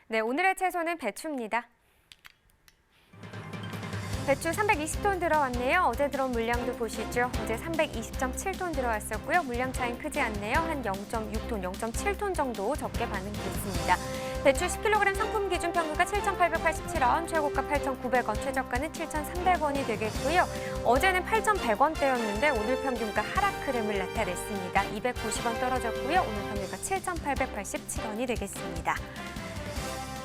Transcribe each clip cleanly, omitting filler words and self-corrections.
네, 오늘의 채소는 배추입니다. 배추 320톤 들어왔네요. 어제 들어온 물량도 보시죠. 어제 320.7톤 들어왔었고요. 물량 차이는 크지 않네요. 한 0.6톤, 0.7톤 정도 적게 반응됐습니다. 배추 10kg 상품 기준 평균가 7,887원, 최고가 8,900원, 최저가는 7,300원이 되겠고요. 어제는 8,100원대였는데 오늘 평균가 하락 흐름을 나타냈습니다. 290원 떨어졌고요. 오늘 평균가 7,887원이 되겠습니다.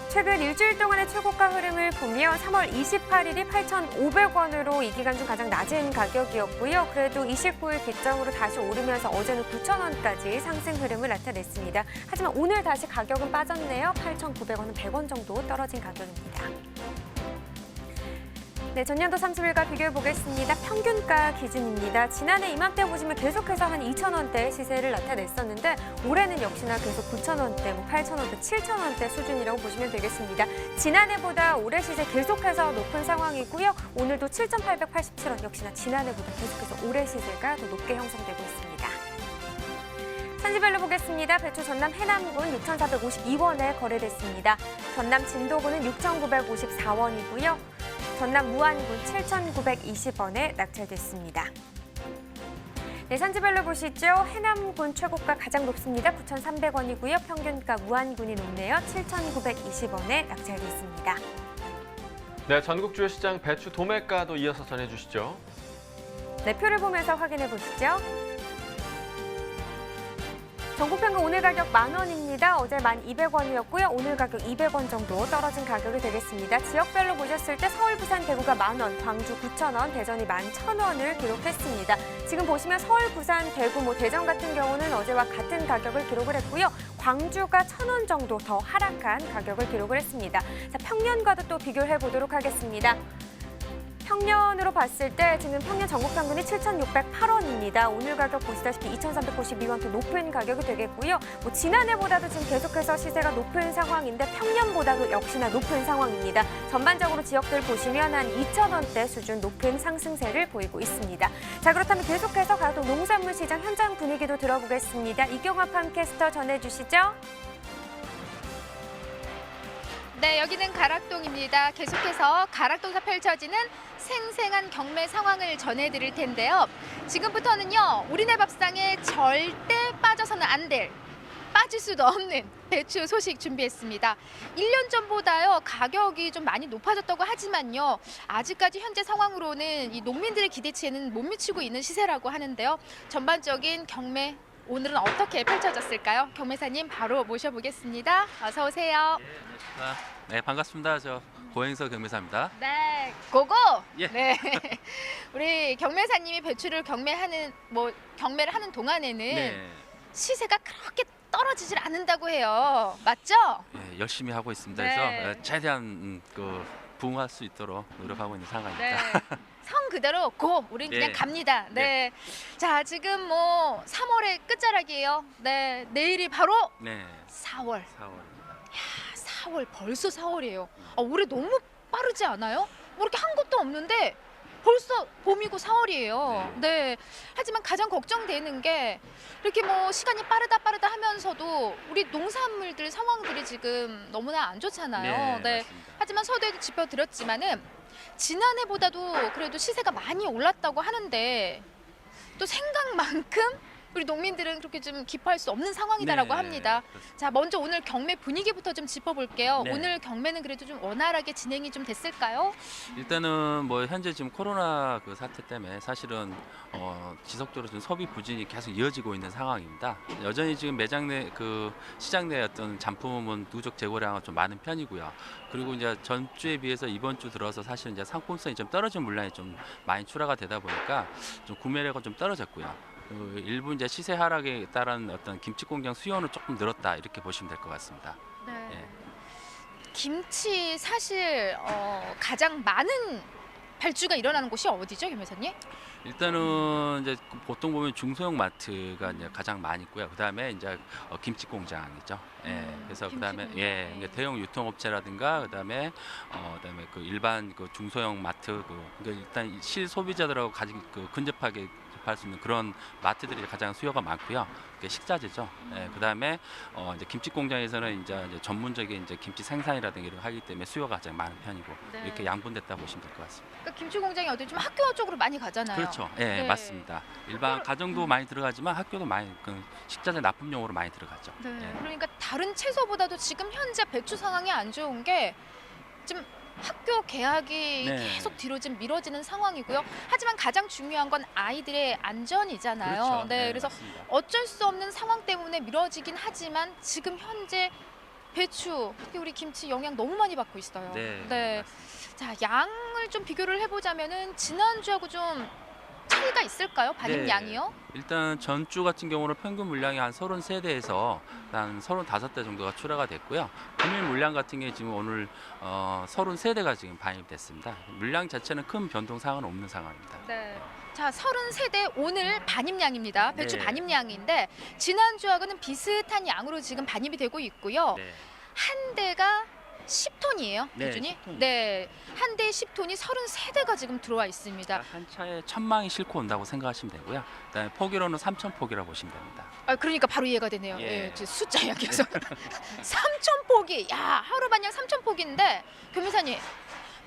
최근 일주일 동안의 최고가 흐름을 보면 3월 28일이 8,500원으로 이 기간 중 가장 낮은 가격이었고요. 그래도 29일 기점으로 다시 오르면서 어제는 9,000원까지 상승 흐름을 나타냈습니다. 하지만 오늘 다시 가격은 빠졌네요. 8,900원은 100원 정도 떨어진 가격입니다. 네, 전년도 30일과 비교해 보겠습니다. 평균가 기준입니다. 지난해 이맘때 보시면 계속해서 한 2,000원대 시세를 나타냈었는데 올해는 역시나 계속 9,000원대, 8,000원대, 7,000원대 수준이라고 보시면 되겠습니다. 지난해보다 올해 시세 계속해서 높은 상황이고요. 오늘도 7,887원, 역시나 지난해보다 계속해서 올해 시세가 더 높게 형성되고 있습니다. 산지별로 보겠습니다. 배추 전남 해남군 6,452원에 거래됐습니다. 전남 진도군은 6,954원이고요. 전남 무안군 7,920원에 낙찰됐습니다. 네, 산지별로 보시죠. 해남군 최고가 가장 높습니다. 9,300원이고요. 평균가 무안군이 높네요. 7,920원에 낙찰됐습니다. 네, 전국 주요 시장 배추 도매가도 이어서 전해주시죠. 네, 표를 보면서 확인해 보시죠. 전국평균 오늘 가격 10,000원입니다. 어제 1,200원이었고요. 오늘 가격 200원 정도 떨어진 가격이 되겠습니다. 지역별로 보셨을 때 서울, 부산, 대구가 10,000원, 광주 9,000원, 대전이 11,000원을 기록했습니다. 지금 보시면 서울, 부산, 대구, 대전 같은 경우는 어제와 같은 가격을 기록을 했고요. 광주가 1,000원 정도 더 하락한 가격을 기록을 했습니다. 자, 평년과도 또 비교를 해보도록 하겠습니다. 평년으로 봤을 때 지금 평년 전국 평균이 7,608원입니다. 오늘 가격 보시다시피 2,392원 더 높은 가격이 되겠고요. 지난해보다도 지금 계속해서 시세가 높은 상황인데 평년보다도 역시나 높은 상황입니다. 전반적으로 지역들 보시면 한 2,000원대 수준 높은 상승세를 보이고 있습니다. 자, 그렇다면 계속해서 가덕 농산물 시장 현장 분위기도 들어보겠습니다. 이경화 팜캐스터 전해주시죠. 네, 여기는 가락동입니다. 계속해서 가락동에서 펼쳐지는 생생한 경매 상황을 전해드릴 텐데요. 지금부터는요, 우리네 밥상에 절대 빠져서는 안 될, 빠질 수도 없는 배추 소식 준비했습니다. 1년 전보다요, 가격이 좀 많이 높아졌다고 하지만요, 아직까지 현재 상황으로는 이 농민들의 기대치에는 못 미치고 있는 시세라고 하는데요. 전반적인 경매, 오늘은 어떻게 펼쳐졌을까요? 경매사님 바로 모셔보겠습니다. 어서 오세요. 네, 반갑습니다. 저 고행서 경매사입니다. 네, 고고. 예. 네, 우리 경매사님이 배추를 경매를 하는 동안에는 네, 시세가 그렇게 떨어지질 않는다고 해요. 맞죠? 예, 열심히 하고 있습니다. 네. 그래서 최대한 부응할 수 있도록 노력하고 있는 상황입니다. 네. 성 그대로 고, 우린 그냥 예. 갑니다. 네. 자, 지금 3월의 끝자락이에요. 네, 내일이 바로 네, 4월. 4월. 4월, 벌써 4월이에요. 올해 너무 빠르지 않아요? 이렇게 한 것도 없는데 벌써 봄이고 4월이에요. 네. 하지만 가장 걱정되는 게 이렇게 시간이 빠르다 하면서도 우리 농산물들 상황들이 지금 너무나 안 좋잖아요. 네, 맞습니다. 하지만 서두에도 짚어드렸지만은 지난해보다도 그래도 시세가 많이 올랐다고 하는데 또 생각만큼 우리 농민들은 그렇게 좀 기뻐할 수 없는 상황이다라고 네, 합니다. 그렇습니다. 자, 먼저 오늘 경매 분위기부터 좀 짚어볼게요. 네. 오늘 경매는 그래도 좀 원활하게 진행이 좀 됐을까요? 일단은 현재 지금 코로나 그 사태 때문에 사실은 지속적으로 좀 소비 부진이 계속 이어지고 있는 상황입니다. 여전히 지금 매장 내 시장 내 어떤 잔품은 누적 재고량은 좀 많은 편이고요. 그리고 이제 전주에 비해서 이번 주 들어서 사실 이제 상품성이 좀 떨어진 물량이 좀 많이 출하가 되다 보니까 좀 구매력은 좀 떨어졌고요. 일부 이제 시세 하락에 따른 어떤 김치 공장 수요는 조금 늘었다 이렇게 보시면 될 것 같습니다. 네. 예. 김치 사실 가장 많은 발주가 일어나는 곳이 어디죠, 김 회사님? 일단은 이제 보통 보면 중소형 마트가 이제 가장 많이 있고요. 그다음에 이제 김치 공장이죠. 예. 그래서 그다음에 김치 예, 공장. 이게 대형 유통업체라든가 그다음에 일반 중소형 마트 그러니까 일단 실소비자들하고 가장 근접하게 접할 수 있는 그런 마트들이 가장 수요가 많고요. 그게 식자재죠. 예, 그다음에 이제 김치 공장에서는 이제 전문적인 이제 김치 생산이라든가 이런 거 하기 때문에 수요가 가장 많은 편이고 네. 이렇게 양분됐다 보시면 될 것 같습니다. 그러니까 김치 공장이 어디 좀 학교 쪽으로 많이 가잖아요. 그렇죠. 예, 네. 맞습니다. 일반 가정도 많이 들어가지만 학교도 많이 그 식자재 납품용으로 많이 들어가죠. 네. 예. 그러니까 다른 채소보다도 지금 현재 배추 상황이 안 좋은 게 지금 학교 개학이 네. 계속 뒤로 좀 미뤄지는 상황이고요. 하지만 가장 중요한 건 아이들의 안전이잖아요. 그렇죠. 네, 그래서 맞습니다. 어쩔 수 없는 상황 때문에 미뤄지긴 하지만 지금 현재 배추, 특히 우리 김치 영향 너무 많이 받고 있어요. 네. 자, 양을 좀 비교를 해보자면은 지난주하고 좀 차이가 있을까요? 반입 네. 양이요? 일단 전주 같은 경우는 평균 물량이 한 33대에서 한 35대 정도가 출하가 됐고요. 금일 물량 같은 게 지금 오늘 33대가 지금 반입됐습니다. 물량 자체는 큰 변동 사항은 없는 상황입니다. 네. 자, 33대 오늘 반입량입니다. 배추 네. 반입량인데 지난주하고는 비슷한 양으로 지금 반입이 되고 있고요. 네. 한 대가 10톤이에요, 네, 기준이? 10톤. 네. 한 대에 10톤이 33대가 지금 들어와 있습니다. 한 차에 1000망이 싣고 온다고 생각하시면 되고요. 그다음에 포기로는 3000포기라고 보시면 됩니다. 아, 그러니까 바로 이해가 되네요. 예. 예, 숫자 이야기해서 3,000포기. 야, 하루 반량 3,000포기인데 교무사님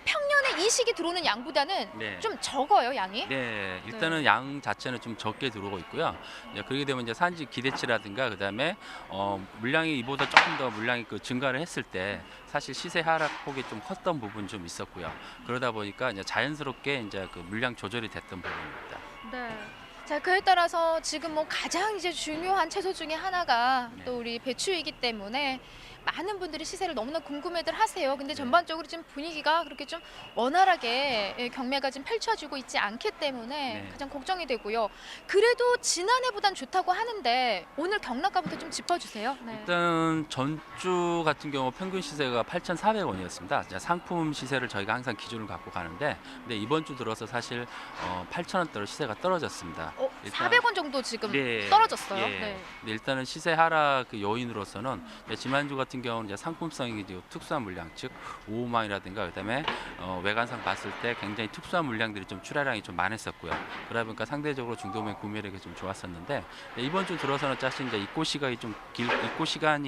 평년에 이 시기 들어오는 양보다는 네. 좀 적어요, 양이? 네, 일단은 양 자체는 좀 적게 들어오고 있고요. 이제 그렇게 되면 이제 산지 기대치라든가 그다음에 물량이 이보다 조금 더 물량이 증가를 했을 때 사실 시세 하락폭이 좀 컸던 부분 좀 있었고요. 그러다 보니까 이제 자연스럽게 이제 그 물량 조절이 됐던 부분입니다. 네. 자, 그에 따라서 지금 뭐 가장 이제 중요한 채소 중에 하나가 네. 또 우리 배추이기 때문에 많은 분들이 시세를 너무나 궁금해들 하세요. 근데 네. 전반적으로 지금 분위기가 그렇게 좀 원활하게 경매가 지금 펼쳐지고 있지 않기 때문에 네. 가장 걱정이 되고요. 그래도 지난해보단 좋다고 하는데 오늘 경락가부터 좀 짚어주세요. 네. 일단 전주 같은 경우 평균 시세가 8,400원이었습니다. 상품 시세를 저희가 항상 기준을 갖고 가는데, 근데 이번 주 들어서 사실 8,000원대로 시세가 떨어졌습니다. 일단- 400원 정도 지금 네. 떨어졌어요. 예. 네. 근데 일단은 시세 하락 그 요인으로서는 지난주 같은 경우는 이제 상품성이 이제 특수한 물량, 즉 오호망이라든가 그다음에 외관상 봤을 때 굉장히 특수한 물량들이 좀 출하량이 좀 많았었고요. 그러다 보니까 상대적으로 중도면 구매력이 좀 좋았었는데 이번 주 들어서는 사실 이제 입고 시간이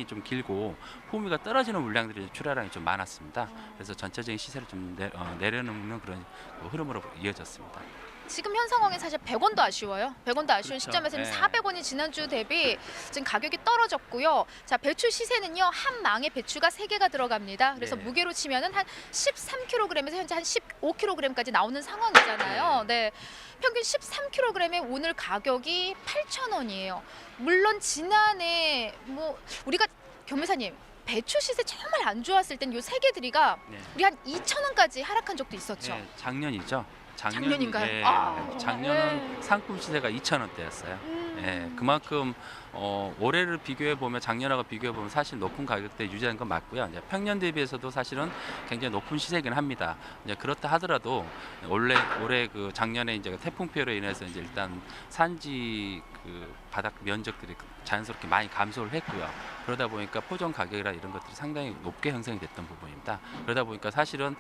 좀 길고 포미가 떨어지는 물량들이 출하량이 좀 많았습니다. 그래서 전체적인 시세를 좀 내려놓는 그런 흐름으로 이어졌습니다. 지금 현 상황에 사실 100원도 아쉬워요. 100원도 아쉬운 그렇죠. 시점에서는 네. 400원이 지난주 대비 지금 가격이 떨어졌고요. 자, 배추 시세는요. 한 망에 배추가 3개가 들어갑니다. 그래서 네. 무게로 치면은 한 13kg에서 현재 한 15kg까지 나오는 상황이잖아요. 네. 평균 13kg에 오늘 가격이 8,000원이에요. 물론 지난해 뭐 우리가 교매사님 배추 시세 정말 안 좋았을 땐 요 세 개들이가 네. 우리 한 2,000원까지 하락한 적도 있었죠. 네, 작년이죠. 작년인가요? 예, 아, 작년은 네. 상품 시세가 2,000원대였어요. 예, 그만큼 올해를 비교해 보면 작년하고 비교해 보면 사실 높은 가격대 유지한 건 맞고요. 이제 평년 대비해서도 사실은 굉장히 높은 시세긴 합니다. 이제 그렇다 하더라도 올해 그 작년에 이제 태풍 피해로 인해서 이제 일단 산지 그 바닥 면적들이 자연스럽게 많이 감소를 했고요. 그러다 보니까 포장 가격이나 이런 것들이 상당히 높게 형성이 됐던 부분입니다. 그러다 보니까 사실은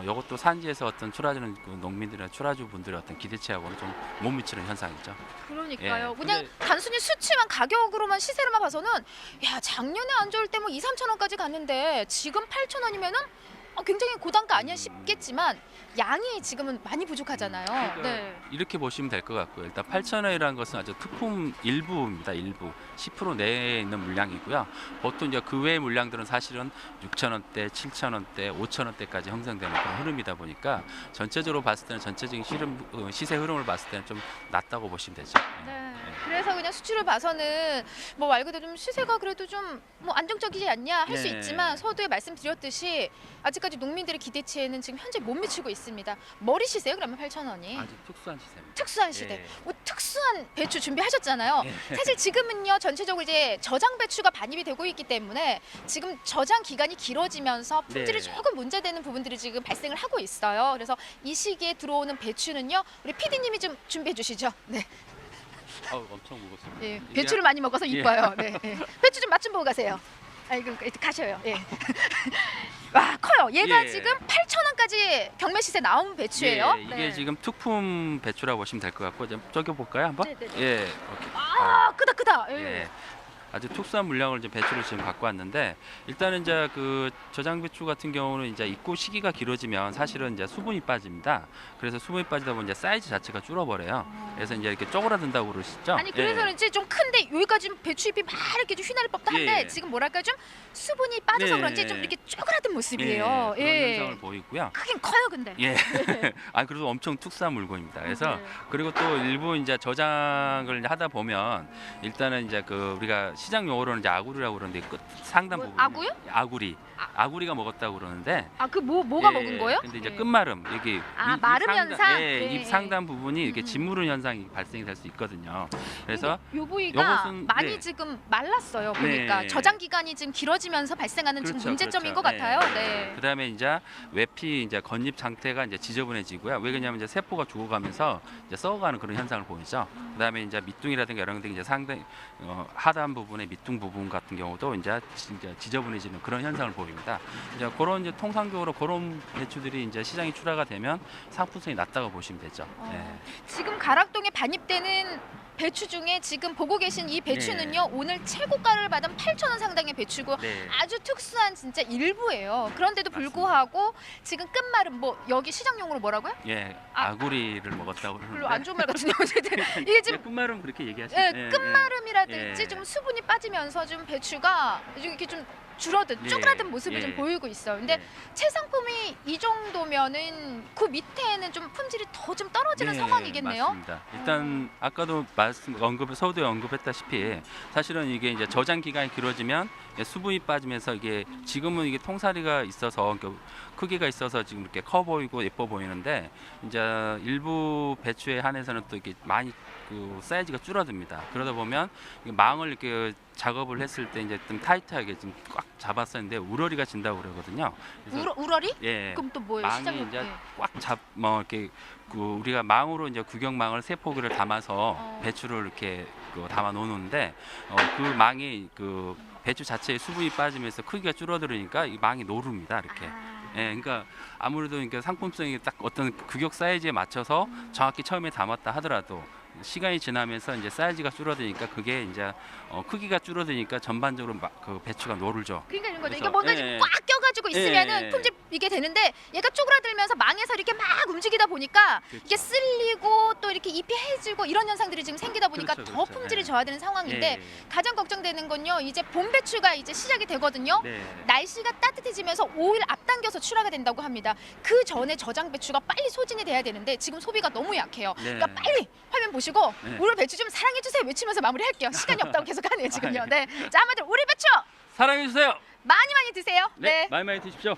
이것도 산지에서 어떤 출하주는 그 농민들이나 출하주 분들의 어떤 기대치하고는 좀 못 미치는 현상이죠. 그러니까요. 예, 그냥 근데- 단순히 수치만 가격으로만 시세로만 봐서는 야, 작년에 안 좋을 때 뭐 2, 3,000원까지 갔는데 지금 8,000원이면은 굉장히 고단가 아니야 싶겠지만 양이 지금은 많이 부족하잖아요. 그러니까 네. 이렇게 보시면 될 것 같고요. 일단 8,000원이라는 것은 아주 특품 일부입니다. 일부 10% 내에 있는 물량이고요. 보통 이제 그 외의 물량들은 사실은 6,000원대, 7,000원대, 5,000원대까지 형성되는 그런 흐름이다 보니까 전체적으로 봤을 때는 전체적인 시세 흐름을 봤을 때는 좀 낮다고 보시면 되죠. 네. 그래서 그냥 수치를 봐서는 뭐 말 그대로 좀 시세가 그래도 좀 뭐 안정적이지 않냐 할 수 네. 있지만 서두에 말씀드렸듯이 아직까지 농민들의 기대치에는 지금 현재 못 미치고 있습니다. 머리 시세요? 그러면 8,000원이. 아주 특수한 시세입니다. 특수한 시대. 예. 뭐 특수한 배추 준비하셨잖아요. 예. 사실 지금은요 전체적으로 이제 저장 배추가 반입이 되고 있기 때문에 지금 저장 기간이 길어지면서 품질이 네. 조금 문제되는 부분들이 지금 발생을 하고 있어요. 그래서 이 시기에 들어오는 배추는요 우리 PD님이 좀 준비해 주시죠. 네, 엄청 무겁습니다. 예, 이게 배추를 많이 먹어서 예. 이뻐요. 네, 예. 배추 좀 맛 좀 보고 가세요. 아이고 가셔요. 예. 와 커요. 커요. 얘가 예. 지금 8,000원까지 경매 시세 나온 배추예요. 예, 이게 네. 지금 특품 배추라고 보시면 될 것 같고 좀 쪼개 볼까요 한번? 네네네. 예, 이렇게. 아, 크다. 예. 예. 아주 특수한 물량을 이제 배추를 지금 갖고 왔는데 일단은 이제 그 저장 배추 같은 경우는 이제 입고 시기가 길어지면 사실은 이제 수분이 빠집니다. 그래서 수분이 빠지다 보면 이제 사이즈 자체가 줄어버려요. 그래서 이제 이렇게 쪼그라든다고 그러시죠? 아니 그래서 그런지 좀 큰데 여기까지 배추잎이 막 이렇게 좀 휘날릴 법도 한데 예. 지금 뭐랄까 좀 수분이 빠져서 네. 그런지 좀 이렇게 쪼그라든 예, 모습이에요. 그런 현상을 보이고요. 크긴 커요 근데. 예. 아 그래도 엄청 특수한 물건입니다. 그래서 네. 그리고 또 일부 이제 저장을 하다 보면 일단은 이제 그 우리가 시장 용어로는 이제 아구리라고 그러는데 끝 상단 뭐, 부분 아구요? 아구리. 아구리가 먹었다고 그러는데 아 그 뭐가 예, 먹은 거예요? 근데 이제 예. 끝마름 여기 아, 입 마름 상단, 현상? 예, 네. 입 상단 부분이 이렇게 음. 짓무른 현상이 발생이 될 수 있거든요. 그래서 요 부위가 요것은- 많이 네. 지금 말랐어요. 보니까 네. 저장 기간이 지금 길어지면서 발생하는 지금 그렇죠, 문제점인 그렇죠. 것 같아요. 네. 네. 그다음에 이제 외피 이제 겉잎 상태가 이제 지저분해지고요. 왜 그러냐면 이제 세포가 죽어가면서 이제 썩어가는 그런 현상을 보이죠. 그다음에 이제 밑둥이라든가 이런 것들이 이제 상당히 하단 부분의 밑둥 부분 같은 경우도 이제 지저분해지는 그런 현상을 보입니다. 이제 그런 이제 통상적으로 그런 배추들이 이제 시장에 출하가 되면 상품성이 낮다고 보시면 되죠. 네. 지금 가락동에 반입되는 배추 중에 지금 보고 계신 이 배추는요 네. 오늘 최고가를 받은 8,000원 상당의 배추고 네. 아주 특수한 진짜 일부예요. 그런데도 불구하고 지금 끝말은 뭐 여기 시장용으로 뭐라고요? 예, 아. 아구리를 먹었다고 그러는데. 별로 안 좋은 말 같은데 어쨌든 이게 예, 지금 끝말은 그렇게 얘기하시죠. 예, 끝마름이라든지 예. 좀 수분이 빠지면서 좀 배추가 이렇게 좀 줄어든 예, 쪼그라든 모습을 예. 좀 보이고 있어요. 근데 최상품이 이 정도면은 그 밑에는 좀 품질이 더 좀 떨어지는 상황이겠네요. 맞습니다. 일단 아까도 서두에 언급했다시피 사실은 이게 이제 저장 기간이 길어지면 수분이 빠지면서 이게 지금은 이게 통사리가 있어서 크기가 있어서 지금 이렇게 커 보이고 예뻐 보이는데 이제 일부 배추에 한해서는 또 이게 많이 그 사이즈가 줄어듭니다. 그러다 보면 이게 망을 이렇게 작업을 했을 때 이제 좀 타이트하게 좀 꽉 잡았었는데 우러리가 진다고 그러거든요. 그래서 우러리? 예. 그럼 또 뭐예요? 망이 시장용 이제 예. 이렇게 그 우리가 망으로 이제 구경망을 세 포기를 담아서 어. 배추를 이렇게 담아 놓는데 그 망이 그 배추 자체에 수분이 빠지면서 크기가 줄어들으니까 이 망이 노릅니다. 이렇게. 아. 예, 그러니까 아무래도 그러니까 상품성이 딱 어떤 규격 사이즈에 맞춰서 정확히 처음에 담았다 하더라도 시간이 지나면서 이제 사이즈가 줄어드니까 그게 이제 크기가 줄어드니까 전반적으로 그 배추가 노르죠. 그러니까 이런 거죠. 그래서, 이게 뭔가 예, 지금 예. 꽉 껴가지고 있으면은 예. 품질 이게 되는데 얘가 쪼그라들면서 망에서 이렇게 막 움직이다 보니까 그렇죠. 이게 쓸리고 또 이렇게 잎이 해지고 이런 현상들이 지금 생기다 보니까 그렇죠, 더 그렇죠. 품질이 예. 저하되는 상황인데 예. 가장 걱정되는 건요. 이제 봄 배추가 이제 시작이 되거든요. 네. 날씨가 따뜻해지면서 5일 앞당겨서 출하가 된다고 합니다. 그 전에 저장 배추가 빨리 소진이 돼야 되는데 지금 소비가 너무 약해요. 네. 그러니까 빨리 화면 보시고 네. 우리 배추 좀 사랑해 주세요 외치면서 마무리할게요. 시간이 없다고 계속 하네요 지금요. 네, 자 한마디로 우리 배추 사랑해 주세요. 많이 드세요. 네, 많이 드십시오.